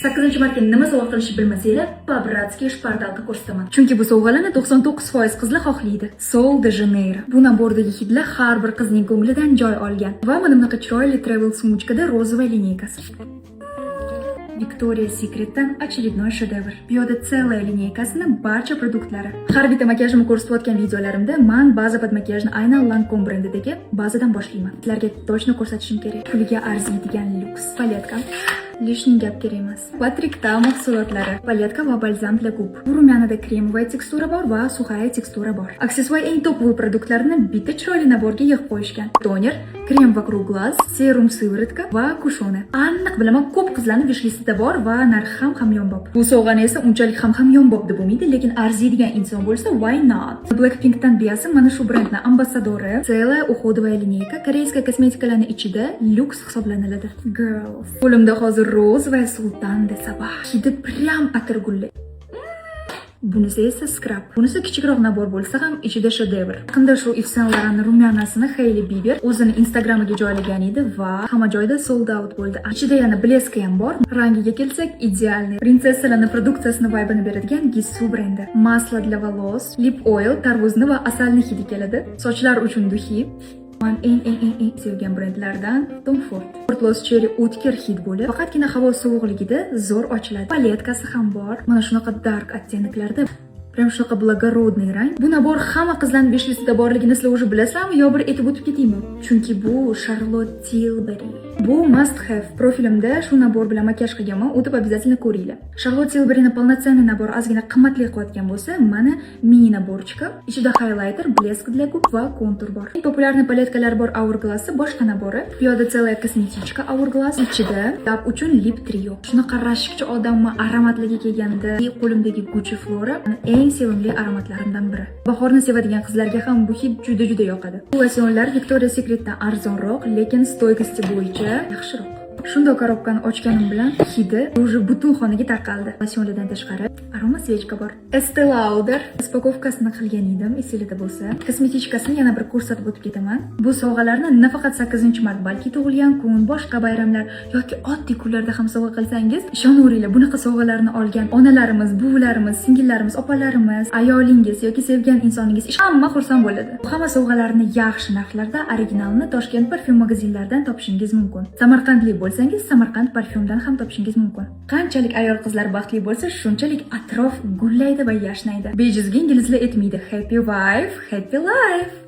8-martga nima sovg'a qilishni bilmasanglar, по-братски shpartalka ko'rsataman. Chunki bu sovg'alarni 99% qizlar xohlaydi. Sol de Janeiro. Bu nabordagi hidlar har bir qizning ko'nglidan joy olgan. Va mana bunaqa chiroyli travel sumочкада розовая линейкasi. Victoria's Secret'dan очередной shedevr. Bu yerda целая lineykasini barcha produktlari. Har bitta makiyajimni ko'rsatayotgan videolarimda men baza pod makiyajni aynan Lancome brendidagi bazadan boshlayman. Sizlarga точно ko'rsatishim kerak. Puliga arziydigan lyuks paletka. Lishning gap kerak emas. Patrick Ta mahsulotlari, paletka va balzam для gub. Bu rumyanida kremovая tekstura bor va suxaya tekstura bor. Aksessuar eng topoviy produktlarni bitta chiroyli naborga yig'ib qo'yishgan. Toner, krem вокруг глаз, serum siviritka va kushona. Aniq bilaman, ko'p qizlarning wishlistida bor va narxi ham hamyonbop. Bu sovg'ani esa unchalik ham hamyonbop deb bo'lmaydi, lekin arziydigan inson bo'lsa, why not? Blackpinkdan Biasa mana shu brendning ambassadori. Целая уходовая lineyka koreyska kosmetikalarning ichida lyuks hisoblanadi. Girls. Qo'limda hozir Roz va Sultan de Sabah. Hidi prям atirgulli. Bunisi esa scrub. Bunisi kichikroq nabor bo'lsa ham ichida shedevr. Yaqinda shu Yves Saint Laurent rumyanasini Hailey Bieber o'zini Instagramiga joylagan edi va hamma joyda sold out bo'ldi. Ichida yana bleski ham bor. Rangiga kelsak, idealniy. Prinsessalarning produksiyasini vibe'ini beradigan Gissu brendi. Masla для волос, lip oil, tarvuzni va asalni hidi keladi. Sochlar uchun duhi. Men eng sevgan brendlardan Tom Ford. Portlos Cherry o'tkir hid bo'lib, faqatgina havo sovuqligida zo'r ochiladi. Paletkasi ham bor. Mana shunaqa dark ottенкlarda. Прям shunaqa благородный rang. Bu nabor hamma qizlarning wishlistida borligini sizlar уже bilasizlarmi yo bir aytib o'tib ketaymi? Chunki bu Charlotte Tilbury. Bu must have. Profilimda shu nabor bilan makiyaj qilganman, o'tib обязательно ko'ringlar. Charlotte Tilburyning полноценный nabor ozgina qimmatli qilayotgan bo'lsa, mana mini naborchika. Ichida highlighter, blesk для gub va kontur bor. Eng populyarniy paletkalar bor Hourglass, boshqa nabori. Bu yerda целая kosmetichka Hourglass, ichida dab uchun lip trio. Shunaqa rashkchi odamman aromatligi kelganda, qo'limdagi Gucci Flora eng sevimli aromatlarimdan biri. Bahorni sevadigan qizlarga ham bu hid juda yoqadi. Bu losyonlar Victoria's Secret'dan arzonroq, lekin stoykasti bo'yicha yaxshiroq. Shunday korobkani ochganim bilan hidi уже butun xonaga tarqaldi. Losyonlardan tashqari aroma svechka bor. Estee Lauder raspakowkasini qilgan edim, esingizda bo'lsa. Kosmetichkasini yana bir ko'rsatib o'tib ketaman. Bu sovg'alarni nafaqat 8-mart, balki tug'ilgan kun, boshqa bayramlar yoki oddiy kunlarda ham sovg'a qilsangiz, ishonaveringlar, bunaqa sovg'alarni olgan onalarimiz, buvilarimiz, singillarimiz, opalarimiz, ayolingiz yoki sevgan insoningiz hamma xursand bo'ladi. Hamma sovg'alarni yaxshi narxlarda originalni Toshkent parfyum magazinlaridan topishingiz mumkin. Samarqandlik bo'lsangiz, Samarqand parfyumdan ham topishingiz mumkin. Qanchalik ayol qizlar baxtli bo'lsa, shunchalik atrof gullaydi va yashnaydi. Bejizga inglizlar aytmaydi. Happy wife, happy life.